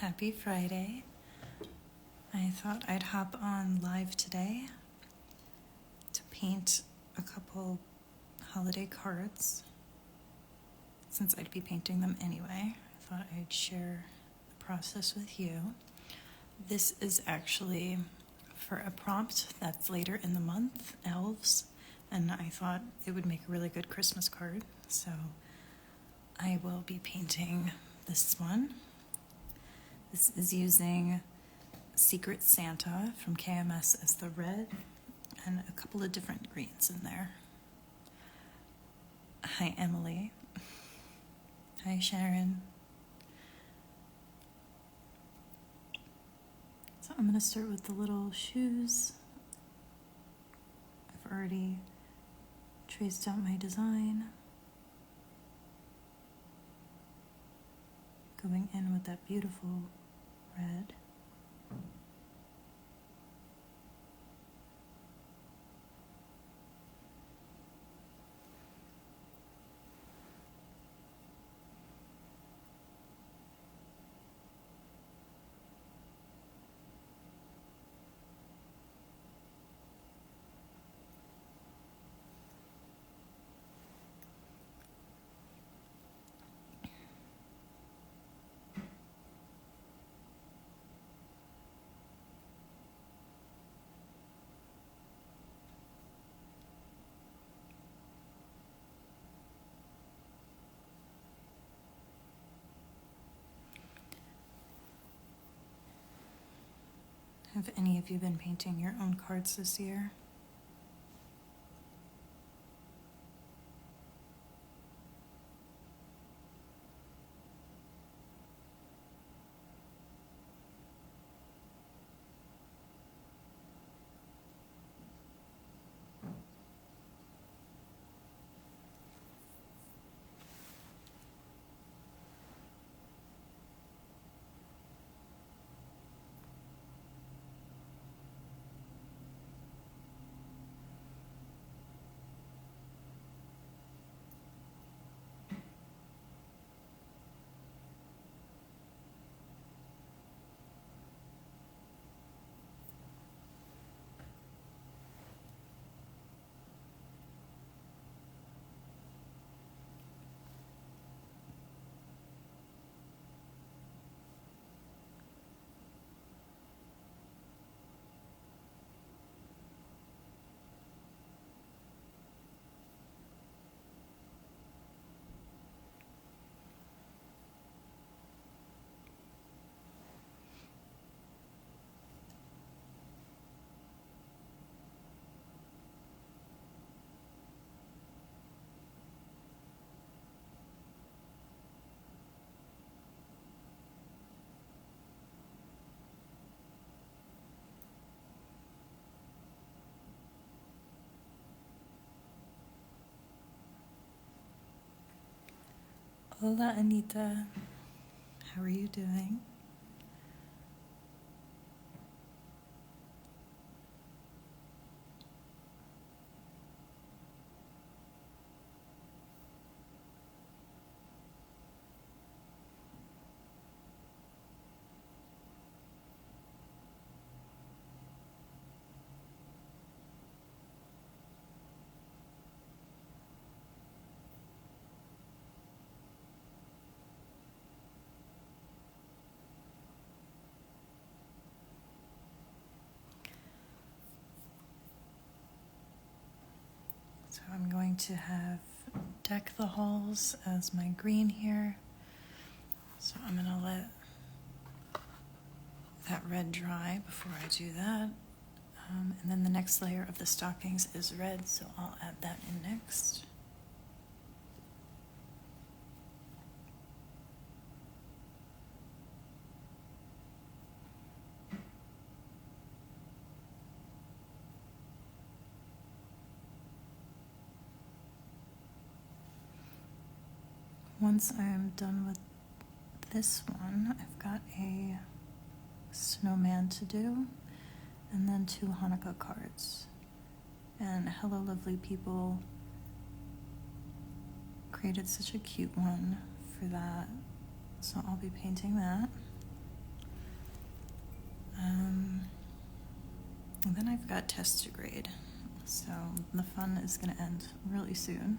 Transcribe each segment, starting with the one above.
Happy Friday. I thought I'd hop on live today to paint a couple holiday cards. Since I'd be painting them anyway, I thought I'd share the process with you. This is actually for a prompt that's later in the month, elves, and I thought it would make a really good Christmas card. So I will be painting this one. This is using Secret Santa from KMS as the red and a couple of different greens in there. Hi, Emily. Hi, Sharon. So I'm going to start with the little shoes. I've already traced out my design. Going in with that beautiful red. Have any of you been painting your own cards this year? Hola, Anita. How are you doing? So I'm going to have Deck the Halls as my green here. So I'm going to let that red dry before I do that. And then the next layer of the stockings is red, so I'll add that in next. Once I'm done with this one, I've got a snowman to do, and then 2 Hanukkah cards. And Hello Lovely People created such a cute one for that, so I'll be painting that. I've got tests to grade, so the fun is going to end really soon.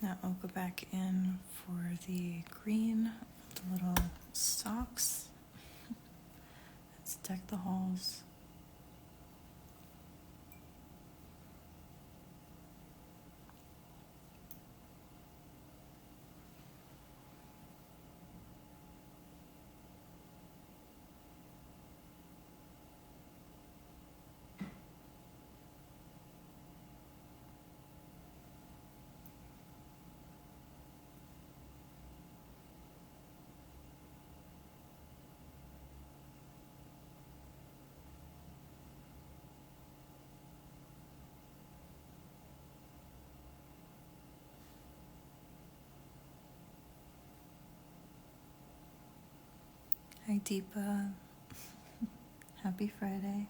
Now I'll go back in for the green, the little stalks. Let's deck the halls. Hi Deepa, happy Friday.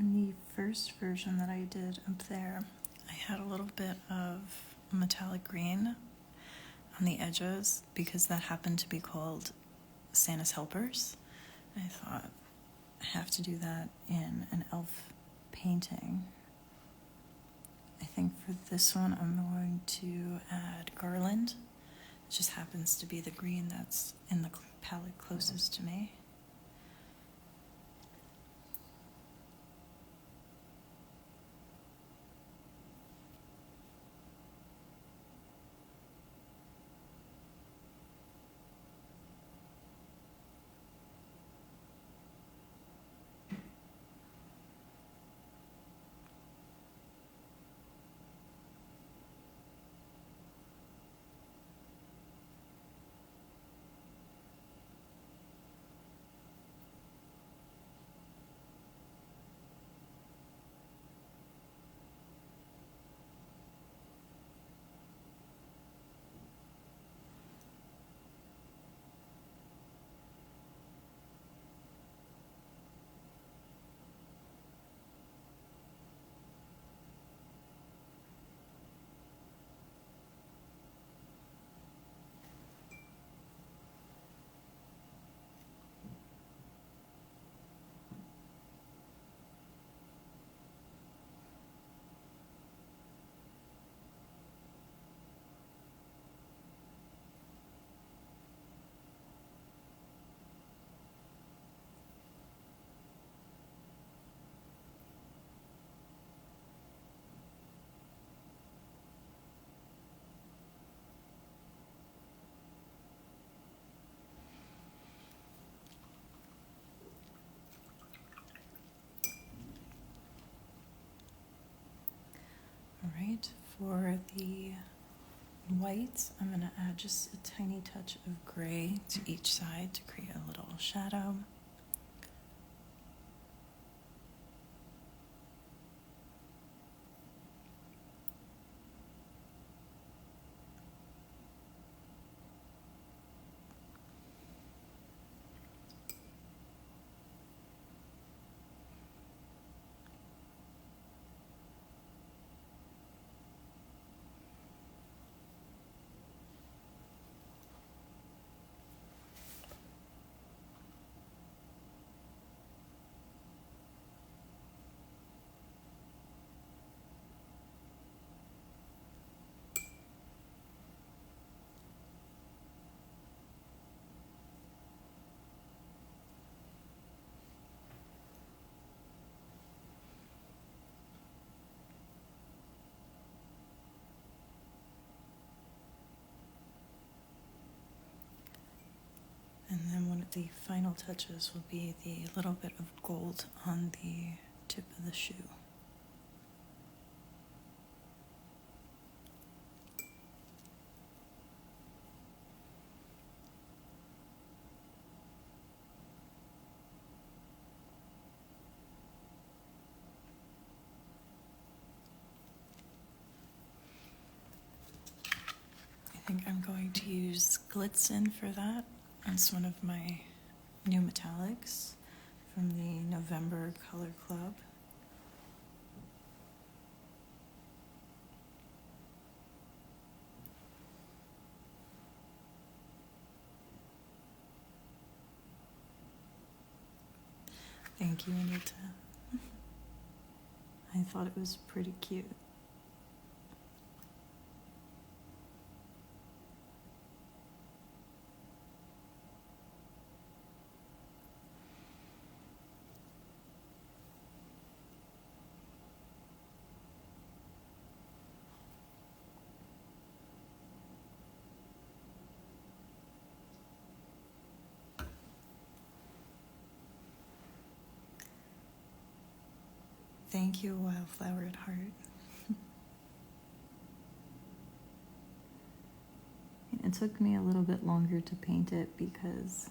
In the first version that I did up there, I had a little bit of metallic green on the edges because that happened to be called Santa's Helpers. I thought I have to do that in an elf painting. I think for this one I'm going to add Garland. It just happens to be the green that's in the palette closest to me. For the white, I'm going to add just a tiny touch of gray to each side to create a little shadow. And then one of the final touches will be the little bit of gold on the tip of the shoe. I think I'm going to use Glitzen for that. It's one of my new metallics from the November Color Club. Thank you, Anita. I thought it was pretty cute. Thank you, Wildflower at Heart. It took me a little bit longer to paint it because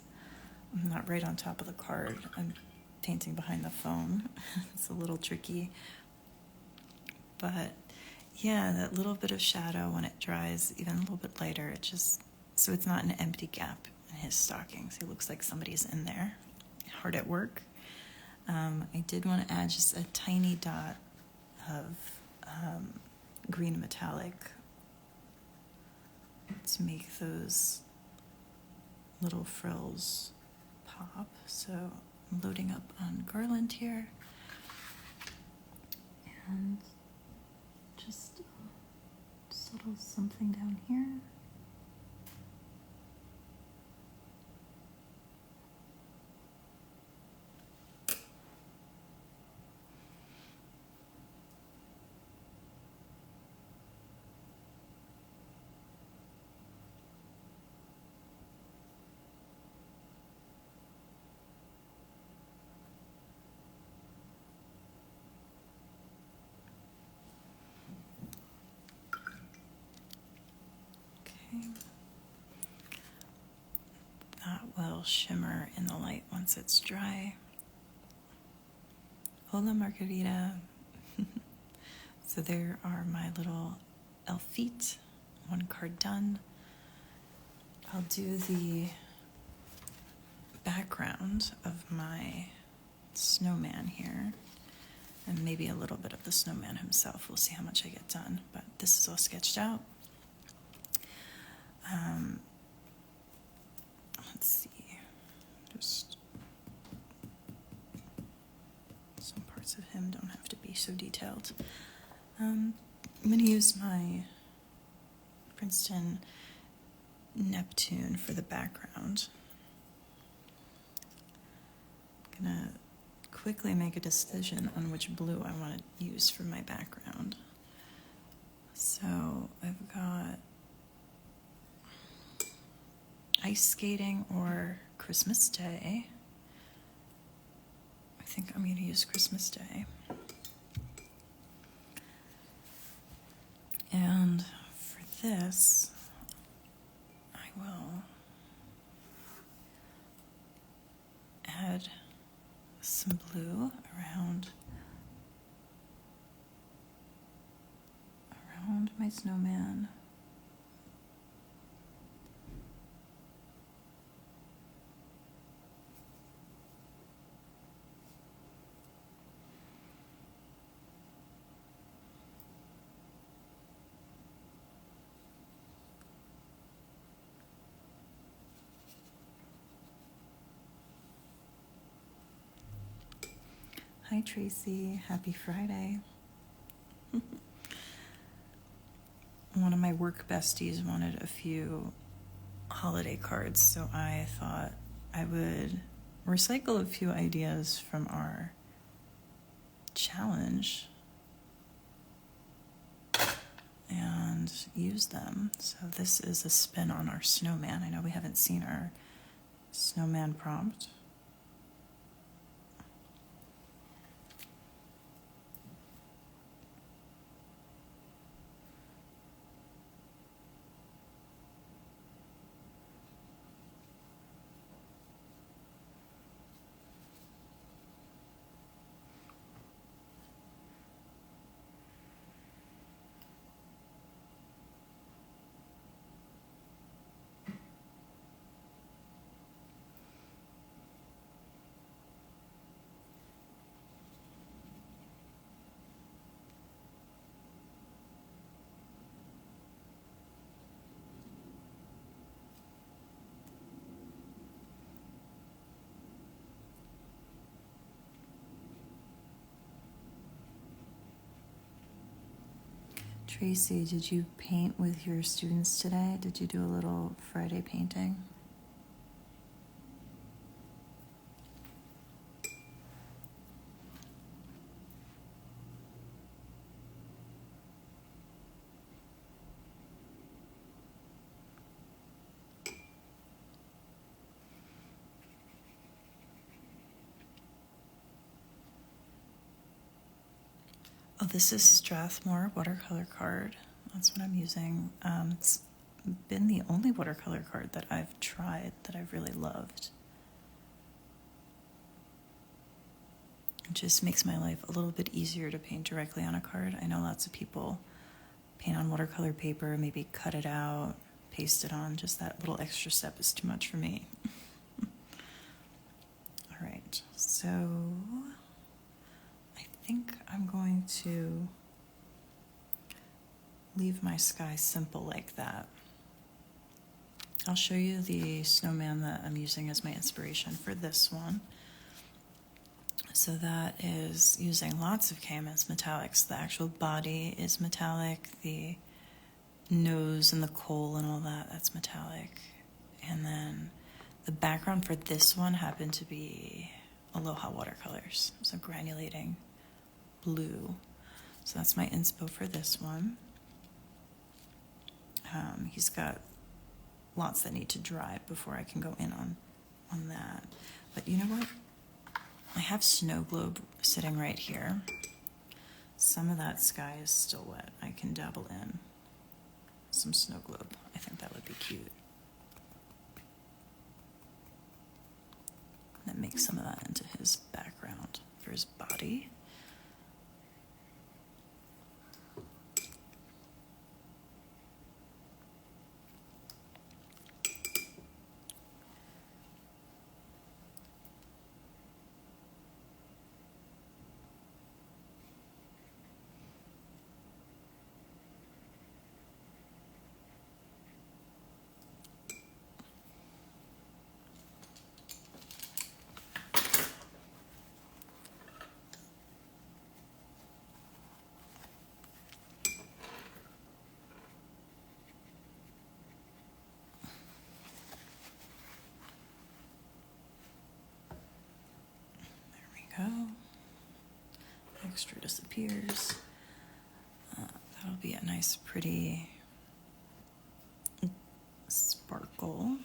I'm not right on top of the card. I'm painting behind the phone. It's a little tricky. But yeah, that little bit of shadow when it dries, even a little bit lighter, it just, so it's not an empty gap in his stockings. It looks like somebody's in there, hard at work. I did want to add just a tiny dot of green metallic to make those little frills pop. So I'm loading up on Garland here. And just subtle something down here. That will shimmer in the light once it's dry. Hola, Margarita. So there are my little elf feet, one card done. I'll do the background of my snowman here, and maybe a little bit of the snowman himself. We'll see how much I get done, but this is all sketched out. Let's see, just some parts of him don't have to be so detailed. I'm going to use my Princeton Neptune for the background. I'm going to quickly make a decision on which blue I want to use for my background. So I've got ice skating or Christmas Day. I think I'm going to use Christmas Day. this, I will add some blue around my snowman. Hi Tracy, happy Friday. One of my work besties wanted a few holiday cards, so I thought I would recycle a few ideas from our challenge and use them. So this is a spin on our snowman. I know we haven't seen our snowman prompt. Tracy, did you paint with your students today? Did you do a little Friday painting? Oh, this is Strathmore watercolor card. That's what I'm using. It's been the only watercolor card that I've tried that I've really loved. It just makes my life a little bit easier to paint directly on a card. I know lots of people paint on watercolor paper, maybe cut it out, paste it on. Just that little extra step is too much for me. All right, so I think I'm going to leave my sky simple like that. I'll show you the snowman that I'm using as my inspiration for this one. So that is using lots of KMS metallics. The actual body is metallic, the nose and the coal and all that, that's metallic. And then the background for this one happened to be Aloha watercolors, so granulating blue. So that's my inspo for this one. He's got lots that need to dry before I can go in on that. But you know what? I have snow globe sitting right here. Some of that sky is still wet. I can dabble in some snow globe. I think that would be cute. And then make some of that into his background for his body. Go. Extra disappears. That'll be a nice, pretty sparkle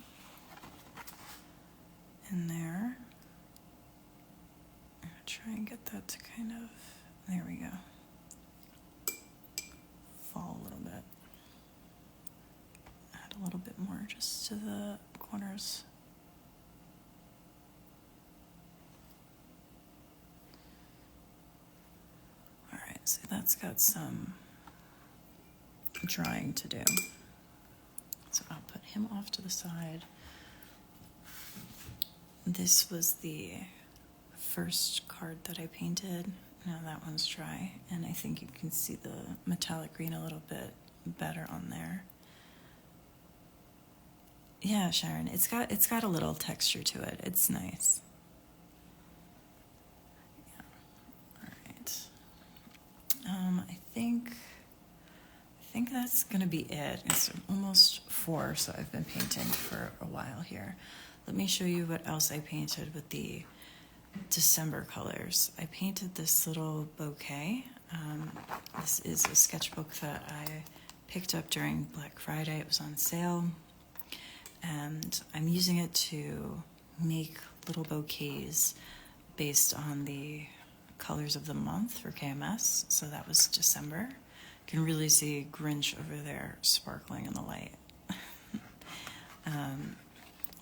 in there. I'm gonna try and get that to kind of, there we go, fall a little bit. a little bit more just to the corners. All right, so that's got some drying to do. So I'll put him off to the side. This was the first card that I painted. Now that one's dry, and I think you can see the metallic green a little bit better on there. Yeah, Sharon, it's got a little texture to it. It's nice. Yeah. All right. I think that's gonna be it. It's almost 4, so I've been painting for a while here. Let me show you what else I painted with the December colors. I painted this little bouquet. This is a sketchbook that I picked up during Black Friday. It was on sale, and I'm using it to make little bouquets based on the colors of the month for KMS. So that was December. You can really see Grinch over there sparkling in the light.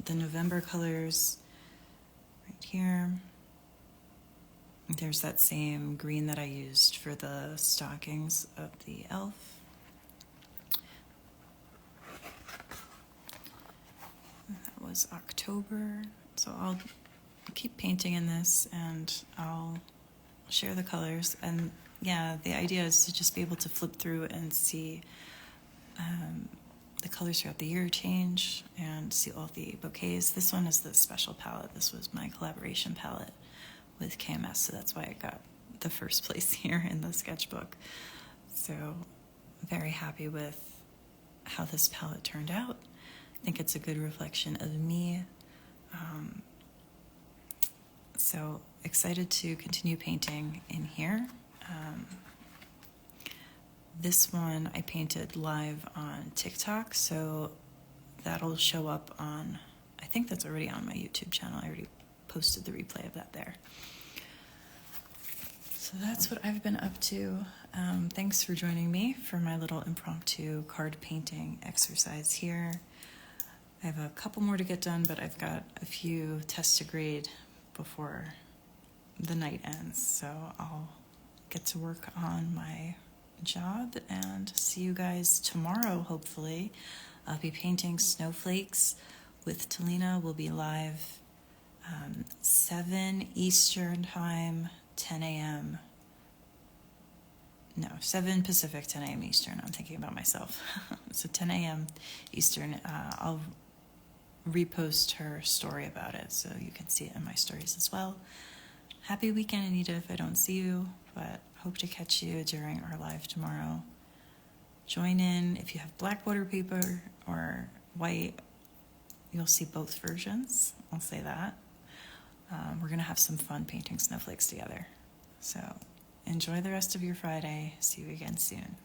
The November colors right here. There's that same green that I used for the stockings of the elf. That was October. So I'll keep painting in this, and I'll share the colors. And yeah, the idea is to just be able to flip through and see the colors throughout the year change and see all the bouquets. This one is the special palette. This was my collaboration palette with KMS, so that's why I got the first place here in the sketchbook. So very happy with how this palette turned out. I think it's a good reflection of me. So excited to continue painting in here. This one I painted live on TikTok, so that'll show up on, I think that's already on my YouTube channel. I already posted the replay of that there. So that's what I've been up to. Thanks for joining me for my little impromptu card painting exercise here. I have a couple more to get done, but I've got a few tests to grade before the night ends. So I'll get to work on my job and see you guys tomorrow, hopefully. I'll be painting snowflakes with Talina. We'll be live 7 Eastern time, 10 a.m. No, 7 Pacific, 10 a.m. Eastern. I'm thinking about myself. So 10 a.m. Eastern. I'll repost her story about it so you can see it in my stories as well. Happy weekend, Anita, if I don't see you, but hope to catch you during our live tomorrow. Join in. If you have black water paper or white, you'll see both versions. I'll say that. We're going to have some fun painting snowflakes together. So enjoy the rest of your Friday. See you again soon.